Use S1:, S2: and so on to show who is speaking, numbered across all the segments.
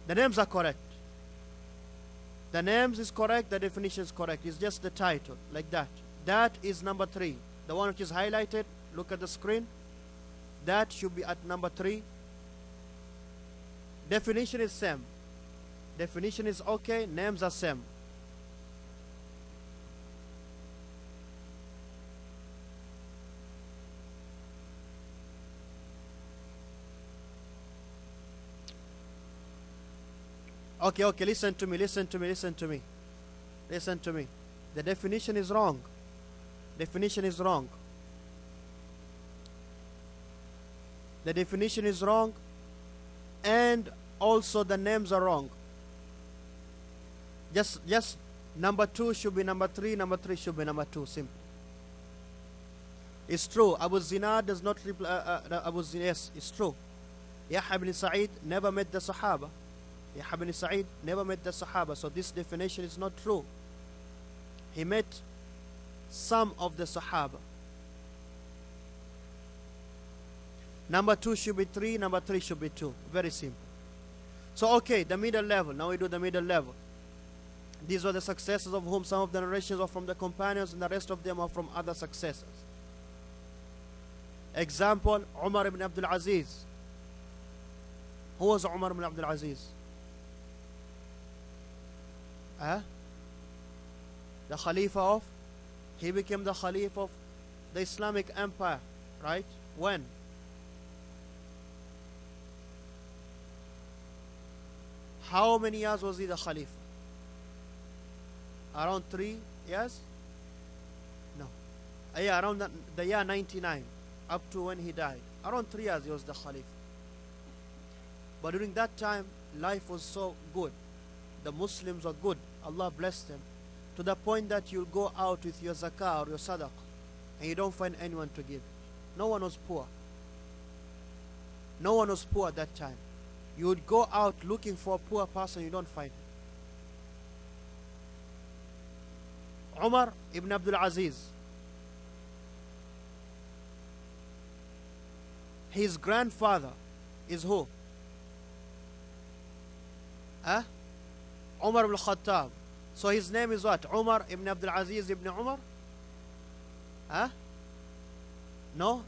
S1: The names are correct. The names is correct, the definition is correct. It's just the title, like that. That is number 3. The one which is highlighted, look at the screen. That should be at number 3. Definition is same. Definition is okay, names are same. Okay, listen to me. The definition is wrong. Definition is wrong. The definition is wrong, and also the names are wrong. Just number 2 should be number 3, number 3 should be number 2, simple. It's true. Abu Zinad does not reply. Yes, it's true. Yahya ibn Sa'id never met the Sahaba. Yahya ibn Sa'id never met the Sahaba, so this definition is not true. He met some of the Sahaba. Number 2 should be 3, number 3 should be 2. Very simple. So okay, the middle level. Now we do the middle level. These were the successors of whom some of the narrations are from the companions and the rest of them are from other successors. Example, Umar ibn AbdulAziz. Who was Umar ibn AbdulAziz? The Khalifa of? He became the Khalifa of the Islamic Empire, right? When? How many years was he the Khalifa? Around 3 years? No. Yeah, around the year 99, up to when he died. Around 3 years he was the Khalifa. But during that time, life was so good. The Muslims were good. Allah blessed them. To the point that you'll go out with your zakah or your sadaqah and you don't find anyone to give it. No one was poor. No one was poor at that time. You would go out looking for a poor person, you don't find him. Umar ibn AbdulAziz. His grandfather is who? Umar ibn Khattab. So his name is what? Umar ibn AbdulAziz ibn Umar? No?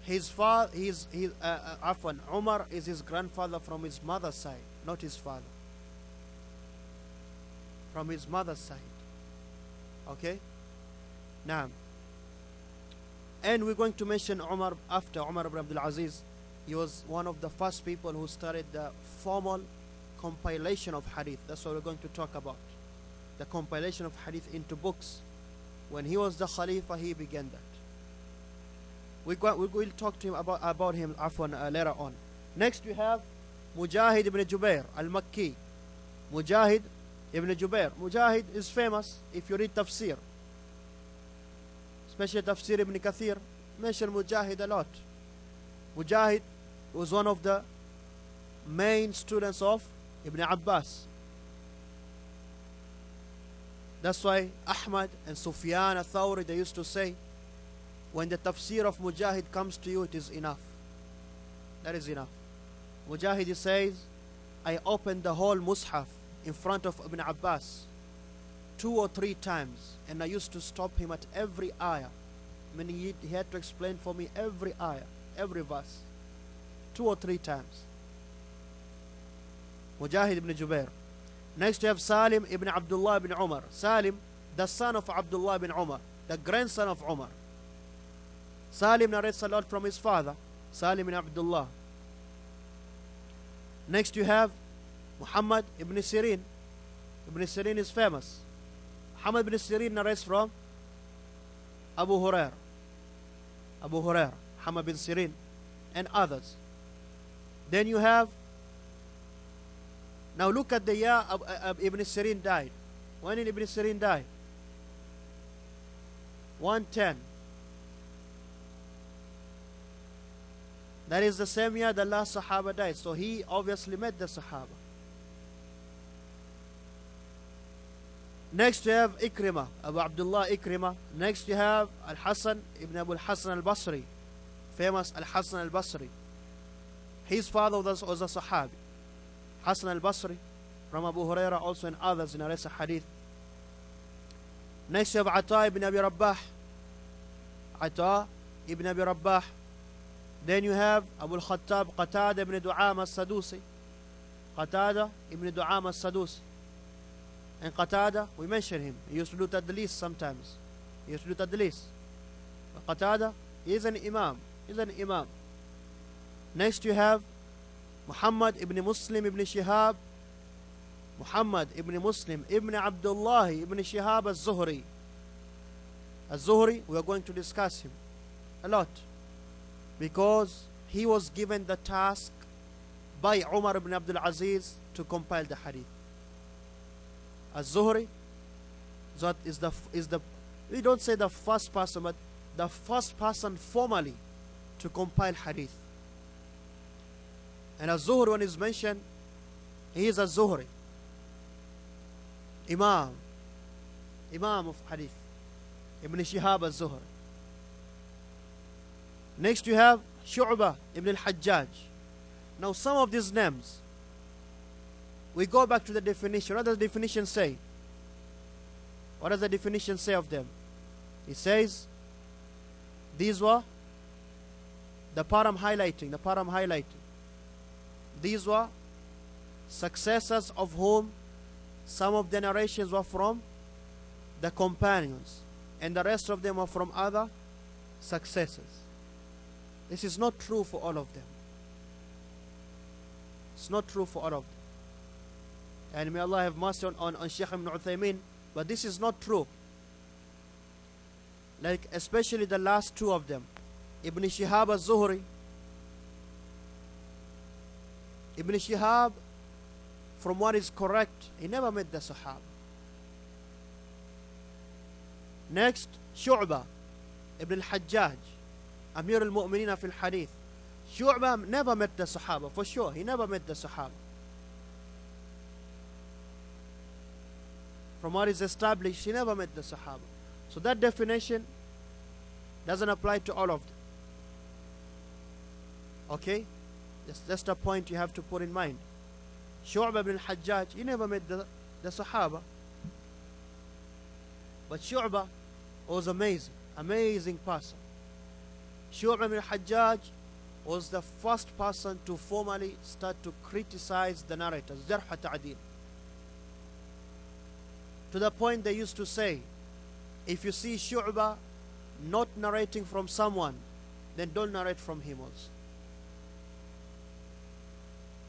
S1: His father, Umar is his grandfather from his mother's side, not his father. From his mother's side. Okay? Now, and we're going to mention Umar after Umar ibn AbdulAziz. He was one of the first people who started the formal compilation of hadith. That's what we're going to talk about. The compilation of hadith into books. When he was the Khalifa, he began that. We will talk to him about him later on. Next we have Mujahid ibn Jubair al-Makki. Mujahid ibn Jubair. Mujahid is famous if you read tafsir. Especially tafsir ibn Kathir. Mention Mujahid a lot. Mujahid was one of the main students of Ibn Abbas. That's why Ahmad and Sufyan al-Thawri, they used to say, when the tafsir of Mujahid comes to you, it is enough. That is enough. Mujahid says, I opened the whole Mus'haf in front of Ibn Abbas 2 or 3 times, and I used to stop him at every ayah. I mean, he had to explain for me every ayah, every verse, 2 or 3 times. Mujahid ibn Jubair. Next you have Salim ibn Abdullah ibn Umar. Salim, the son of Abdullah ibn Umar, the grandson of Umar. Salim narrates a lot from his father, Salim ibn Abdullah. Next you have Muhammad ibn Sirin. Ibn Sirin is famous. Muhammad ibn Sirin narrates from Abu Hurairah. Muhammad ibn Sirin, and others. Then you have, now look at the year Ibn Sirin died. When did Ibn Sirin die? 110. That is the same year the last Sahaba died. So he obviously met the Sahaba. Next you have Ikrimah, Abu Abdullah Ikrimah. Next you have Al-Hasan ibn Abu Al-Hasan Al-Basri. Famous Al-Hasan Al-Basri. His father was a Sahabi. Hassan al-Basri from Abu Huraira, also and others in narrate hadith. Next you have Ata ibn Abi Rabah. Ata ibn Abi Rabah. Then you have Abu al-Khattab Qatada ibn Du'am al-Sadusi. Qatada ibn Du'am al-Sadusi. And Qatada, we mentioned him. He used to do tadlis sometimes. He used to do tadlis. Qatada, he is an imam. He is an imam. Next you have Muhammad ibn Muslim ibn Shihab. Muhammad ibn Muslim ibn Abdullah ibn Shihab al-Zuhri. Al-Zuhri, we are going to discuss him a lot, because he was given the task by Umar ibn AbdulAziz to compile the hadith. Al-Zuhri, that is the we don't say the first person, but the first person formally to compile hadith. And Al-Zuhri, when is mentioned, he is Al-Zuhri, Imam of hadith, Ibn Shihab Al-Zuhri. Next you have Shu'bah ibn al-Hajjaj. Now some of these names, we go back to the definition. What does the definition say? What does the definition say of them? It says, these were the part I'm highlighting. These were successors of whom some of the narrations were from the companions, and the rest of them were from other successors. This is not true for all of them. It's not true for all of them. And may Allah have mercy on Shaykh ibn Uthaymeen, but this is not true. Like especially the last two of them, Ibn Shihab al-Zuhri. Ibn Shihab, from what is correct, he never met the Sahaba. Next, Shu'bah ibn al-Hajjaj, Amir al-Mu'minina fil Hadith. Shu'bah never met the Sahaba, for sure. He never met the Sahaba. From what is established, he never met the Sahaba. So that definition doesn't apply to all of them. Okay? That's the point you have to put in mind. Shu'bah ibn al-Hajjaj, he never met the Sahaba. But Shu'bah was amazing person. Shu'bah ibn al-Hajjaj was the first person to formally start to criticize the narrators, jarh wa ta'dil. To the point they used to say, if you see Shu'bah not narrating from someone, then don't narrate from him also.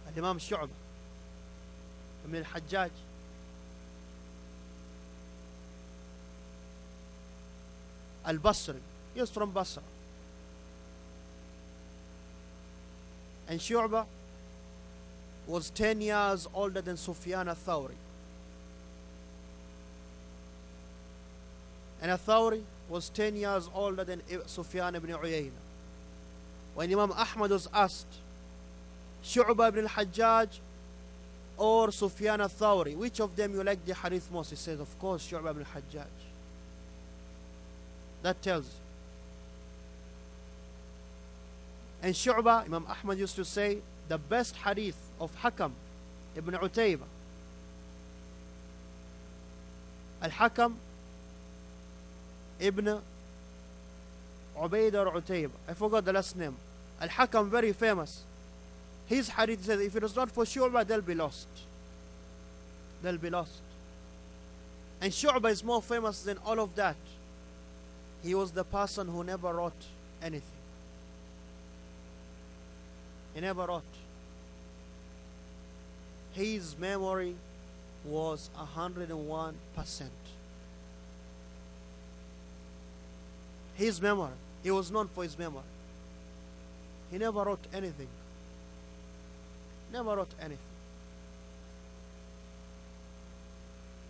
S1: Al-Imam Shu'bah ibn al-Hajjaj, Al-Basri, he was from Basra. And Shu'bah was 10 years older than Sufyan al-Thawri. And al-Thawri was 10 years older than Sufyan ibn Uyayna. When Imam Ahmad was asked, Shu'bah ibn al-Hajjaj or Sufyan al-Thawri, which of them you like the hadith most? He says, of course, Shu'bah ibn al-Hajjaj. That tells you. And Shu'bah, Imam Ahmad used to say, the best hadith of Hakam ibn Utayba. Al-Hakam ibn Ubayd or Utayba, I forgot the last name. Al-Hakam, very famous. His hadith says, if it was not for Shu'bah, they'll be lost. They'll be lost. And Shu'bah is more famous than all of that. He was the person who never wrote anything. He never wrote. His memory was 101%. His memory. He was known for his memory. He never wrote anything. Never wrote anything.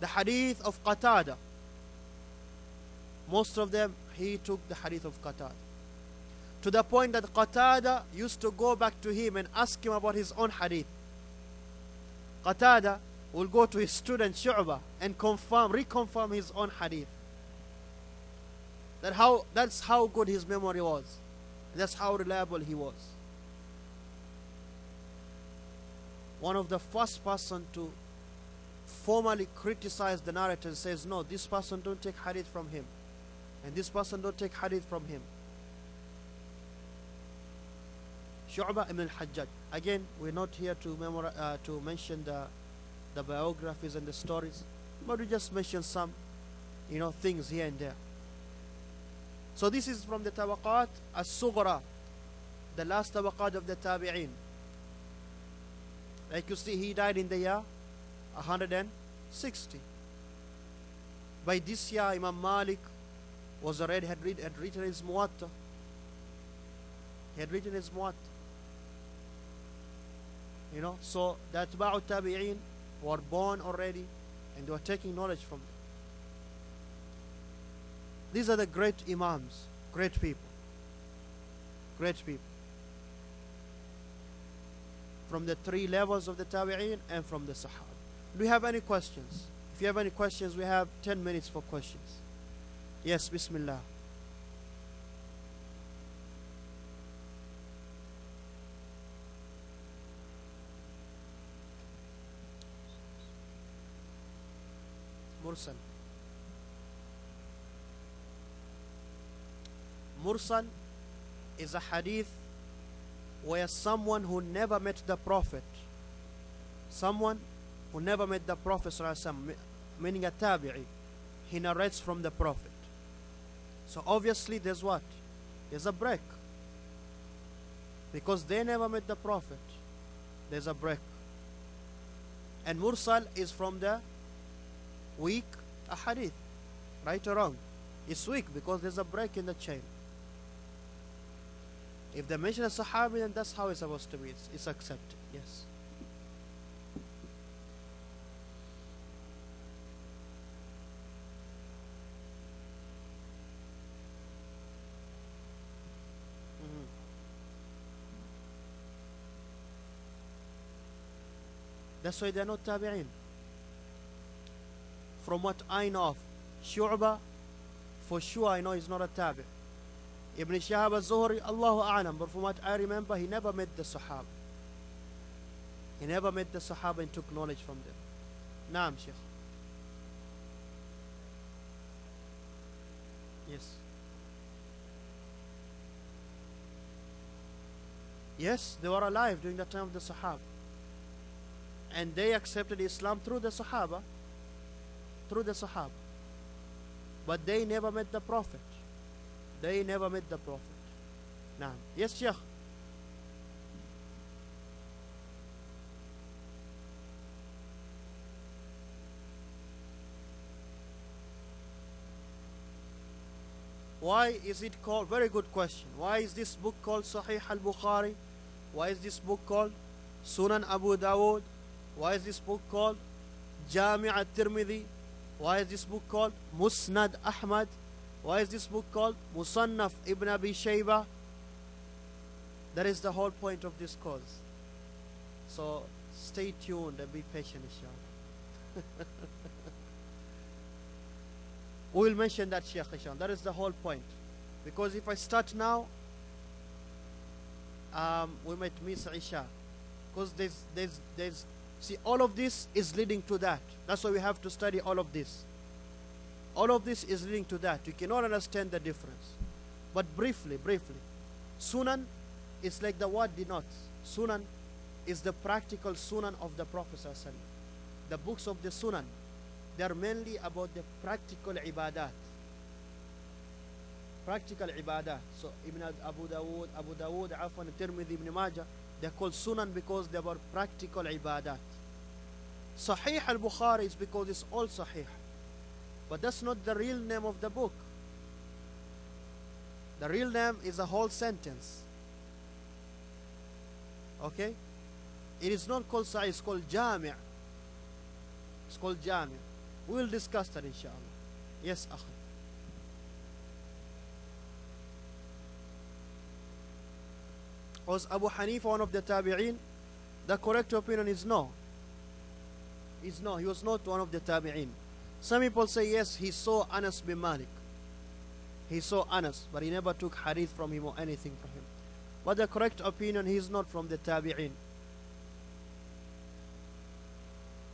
S1: The hadith of Qatada, most of them, he took the hadith of Qatada. To the point that Qatada used to go back to him and ask him about his own hadith. Qatada will go to his student Shu'bah and reconfirm his own hadith. That's how good his memory was. That's how reliable he was. one of the first person to formally criticize the narrator and says, no, this person don't take hadith from him, and this person don't take hadith from him. Shu'bah ibn al-Hajjaj. Again, we're not here to mention the biographies and the stories, but we just mention some, things here and there. So this is from the Tabaqat as-Sughra, the last Tabaqat of the Tabi'een. Like you see, he died in the year 160. By this year, Imam Malik had written his Muwatta. He had written his Muwatta. So the Atba'u Tabi'een were born already, and they were taking knowledge from them. These are the great Imams, great people. Great people. From the three levels of the Tabi'een and from the Sahaba. Do you have any questions? If you have any questions, we have 10 minutes for questions. Yes, Bismillah. Mursal. Mursal is a hadith where someone who never met the Prophet, meaning a tabi'i, he narrates from the Prophet. So obviously there's what? There's a break. Because they never met the Prophet, there's a break. And Mursal is from the weak hadith. Right or wrong? It's weak because there's a break in the chain. If they mention a Sahabi, then that's how it's supposed to be. It's accepted. Yes. That's why they're not tabi'in. From what I know of, Shu'bah, for sure I know he's not a tabi'. Ibn Shihab al-Zuhri, Allahu A'lam, but from what I remember, he never met the Sahaba. He never met the Sahaba and took knowledge from them. Naam, Shaykh. Yes. Yes, they were alive during the time of the Sahaba. And they accepted Islam through the Sahaba. Through the Sahaba. But they never met the Prophet. They never met the Prophet. Naam. Yes, Shaykh. Why is it called? Very good question. Why is this book called Sahih al-Bukhari? Why is this book called Sunan Abu Dawud? Why is this book called Jami' al-Tirmidhi? Why is this book called Musnad Ahmad? Why is this book called Musannaf Ibn Abi Shayba? That is the whole point of this course. So stay tuned and be patient, inshallah. We will mention that, Shaykh, inshallah. That is the whole point. Because if I start now, we might miss Isha. Because see, all of this is leading to that. That's why we have to study all of this. All of this is leading to that. You cannot understand the difference. But briefly, Sunan is like the word denotes. Sunan is the practical Sunan of the Prophet ﷺ. The books of the Sunan, they are mainly about the practical ibadat. Practical ibadat. So Abu Dawud, Afwan, Tirmidhi, Ibn Majah, they're called Sunan because they were practical ibadat. Sahih al-Bukhari is because it's all Sahih. But that's not the real name of the book. The real name is a whole sentence. Okay? It is not called Sahih, it's called Jami'. It's called Jami'. We will discuss that, inshallah. Yes, Akhi. Was Abu Hanifa one of the Tabi'een? The correct opinion is no. Is no, he was not one of the Tabi'een. Some people say yes, he saw Anas bin Malik. He saw Anas, but he never took hadith from him or anything from him. But the correct opinion, he is not from the Tabi'een.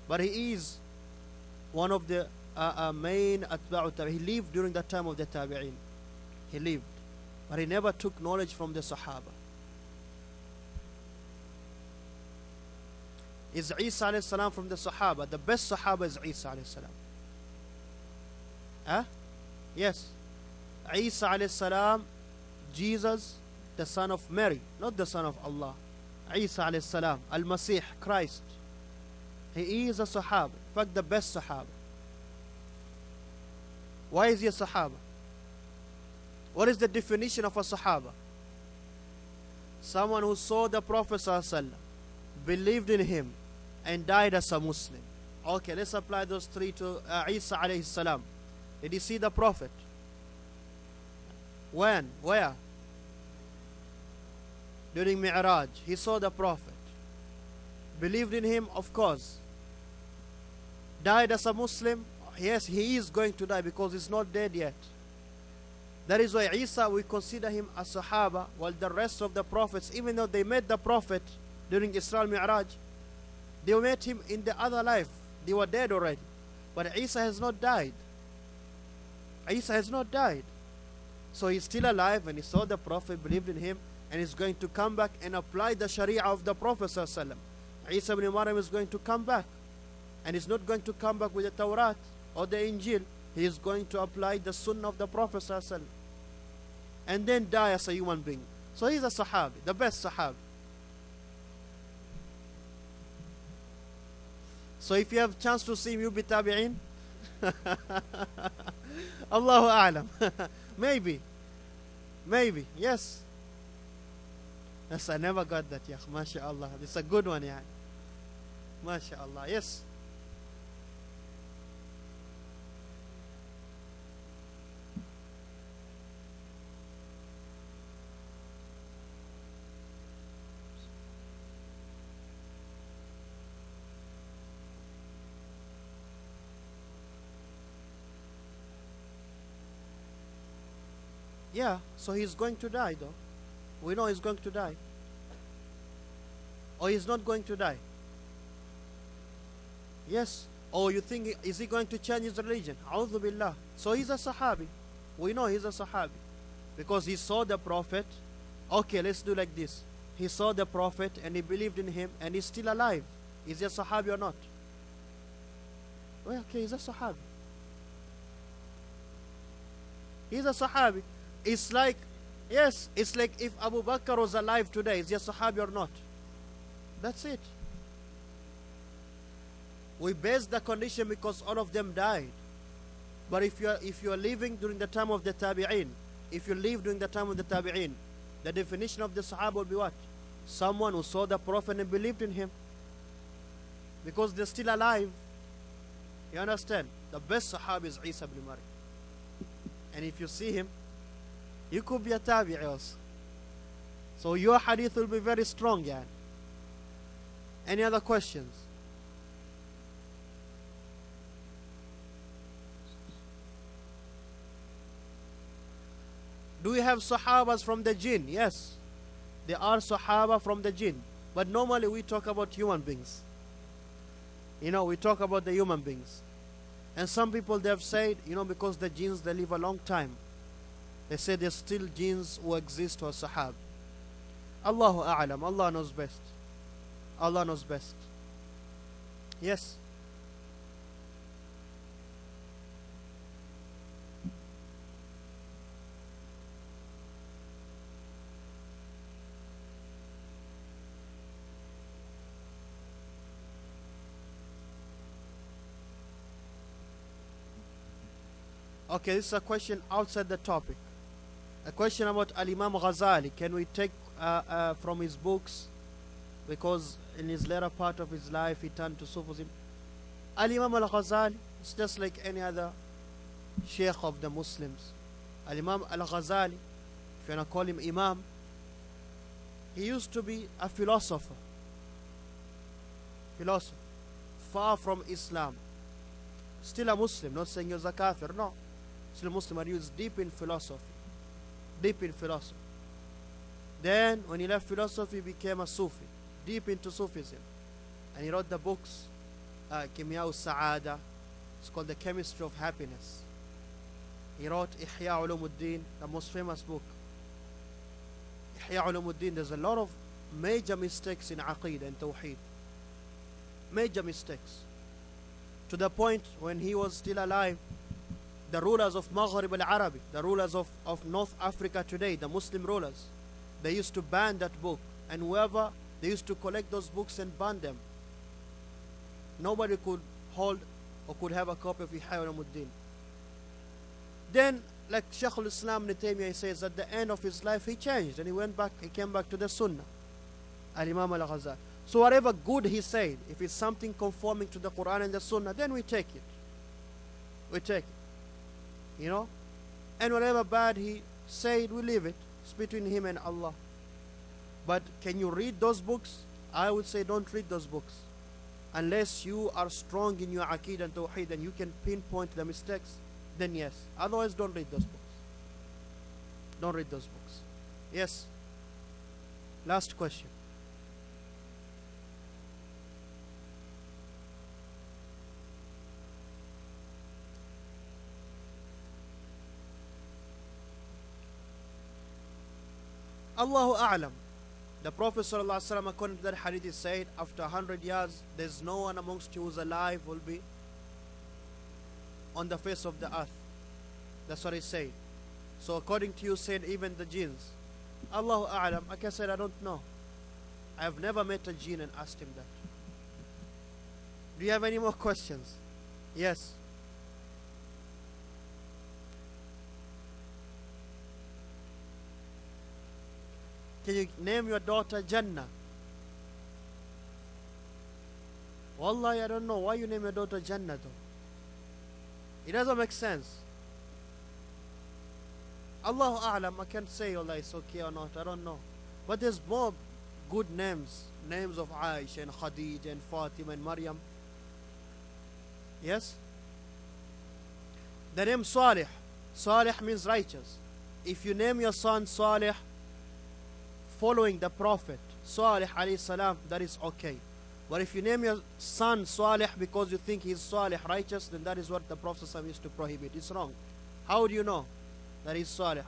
S1: but he is one of the main atba'u tabi'in. He lived during the time of the tabi'in. He lived, but he never took knowledge from the Sahaba. Is Isa alayhi salam from the Sahaba? The best Sahaba is Isa alayhi salam. Huh? Yes. Isa alayhi salam, Jesus, the son of Mary, not the son of Allah. Isa alayhi salam, Al-Masih, Christ. He is a Sahaba. In fact, the best Sahaba. Why is he a Sahaba? What is the definition of a Sahaba? Someone who saw the Prophet ﷺ, believed in him, and died as a Muslim. Okay, let's apply those three to Isa alayhi salam. Did he see the Prophet? When? Where? During Mi'raj. He saw the Prophet. Believed in him, of course. Died as a Muslim. Yes, he is going to die because he's not dead yet. That is why Isa, we consider him a Sahaba, while the rest of the prophets, even though they met the Prophet during Isra Mi'raj, they met him in the other life. They were dead already. But Isa has not died. Isa has not died. So he's still alive, and he saw the Prophet, believed in him, and he's going to come back and apply the Sharia of the Prophet ﷺ. Isa ibn Maryam is going to come back, and he's not going to come back with the Tawrat or the Injil. He is going to apply the Sunnah of the Prophet ﷺ, and then die as a human being. So he's a Sahabi, the best Sahabi. So if you have chance to see him, you'll be tabi'in. Allahu A'lam. Maybe. Maybe. Yes. Yes, I never got that. Yeah. MashaAllah. It's a good one. Yeah. MashaAllah. Yes. Yeah, so he's going to die though. We know he's going to die. Or he's not going to die. Yes. Or you think, is he going to change his religion? A'udhu billah. So he's a Sahabi. We know he's a Sahabi. Because he saw the Prophet. Okay, let's do like this. He saw the Prophet and he believed in him and he's still alive. Is he a Sahabi or not? Well, okay, he's a Sahabi. He's a Sahabi. It's like, yes, it's like if Abu Bakr was alive today, is he a Sahabi or not? That's it. We base the condition because all of them died. But if you are living during the time of the Tabi'in, if you live during the time of the Tabi'in, the definition of the Sahaba will be what? Someone who saw the Prophet and believed in him. Because they're still alive. You understand? The best Sahaba is Isa ibn Maryam. And if you see him, you could be a Tabi'i also. So your hadith will be very strong, yeah. Any other questions? Do we have Sahabas from the jinn? Yes. There are Sahaba from the jinn. But normally we talk about human beings. You know, we talk about the human beings. And some people, they have said, you know, because the jinns, they live a long time. They say there's still jinns who exist or Sahab. Allahu A'lam. Allah knows best. Allah knows best. Yes. Okay, this is a question outside the topic. A question about Al-Imam Ghazali. Can we take from his books? Because in his later part of his life, he turned to Sufism. Al-Imam Al-Ghazali is just like any other Shaykh of the Muslims. Al-Imam Al-Ghazali, if you want to call him Imam, he used to be a philosopher. Philosopher. Far from Islam. Still a Muslim, not saying he was a kafir, no. Still a Muslim, and he was deep in philosophy. Deep in philosophy. Then, when he left philosophy, he became a Sufi. Deep into Sufism. And he wrote the books. Kimya al-Sa'ada. It's called The Chemistry of Happiness. He wrote Ihya Ulumuddin, the most famous book. Ihya Ulumuddin, there's a lot of major mistakes in Aqeedah and Tawheed. Major mistakes. To the point when he was still alive, the rulers of Maghrib al-Arabi, the rulers of North Africa today, the Muslim rulers, they used to ban that book. And whoever, they used to collect those books and burn them. Nobody could hold or could have a copy of Ihya Ulumuddin. Then, like Shaykh al-Islam Ibn Taymiyyah, he says at the end of his life he changed and he came back to the Sunnah. Al-Imam al-Ghazali. So whatever good he said, if it's something conforming to the Qur'an and the Sunnah, then we take it. We take it. You know? And whatever bad he said, we leave it. It's between him and Allah. But can you read those books? I would say don't read those books. Unless you are strong in your Aqeedah and Tawheed and you can pinpoint the mistakes, then yes. Otherwise, don't read those books. Don't read those books. Yes. Last question. Allahu A'lam. The Prophet ﷺ, according to that hadith, is said, after 100 years, there's no one amongst you who's alive will be on the face of the earth. That's what he said. So according to you, said even the jinns. Allahu A'lam. Like I said, I don't know. I have never met a jinn and asked him that. Do you have any more questions? Yes. Can you name your daughter Jannah? Wallahi, I don't know. Why you name your daughter Jannah though? It doesn't make sense. Allahu A'lam, I can't say Allah it's okay or not, I don't know. But there's more good names. Names of Aisha and Khadija and Fatima and Maryam. Yes? The name Salih. Salih means righteous. If you name your son Salih, following the Prophet Salih alayhi salam, that is okay. But if you name your son Salih because you think he's Salih, righteous, then that is what the Prophet used to prohibit. It's wrong. How do you know that he's Salih?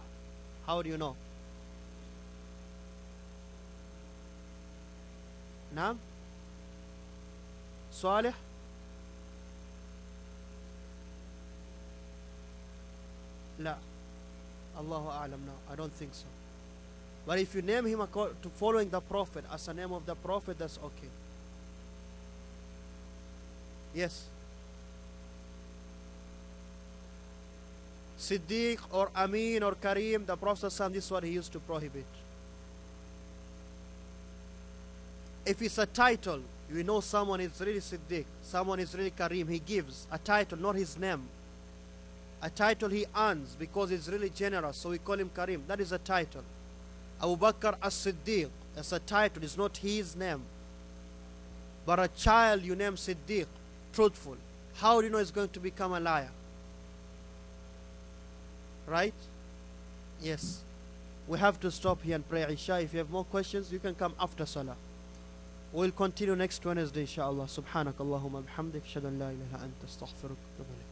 S1: How do you know? Naam? Salih? La. Allahu A'lam, no. I don't think so. But if you name him to following the Prophet as a name of the Prophet, that's okay. Yes. Siddiq or Amin or Kareem, the Prophet, this is what he used to prohibit. If it's a title, you know someone is really Siddiq, someone is really Kareem, he gives a title, not his name. A title he earns because he's really generous, so we call him Kareem. That is a title. Abu Bakr as-Siddiq, that's a title, it's not his name. But a child you name Siddiq, truthful, how do you know he's going to become a liar? Right? Yes. We have to stop here and pray Isha. If you have more questions, you can come after Salah. We'll continue next Wednesday, inshallah. Subhanakallahumma bihamdik, shadu an la ilaha anta astaghfiruka wa atubu ilayk.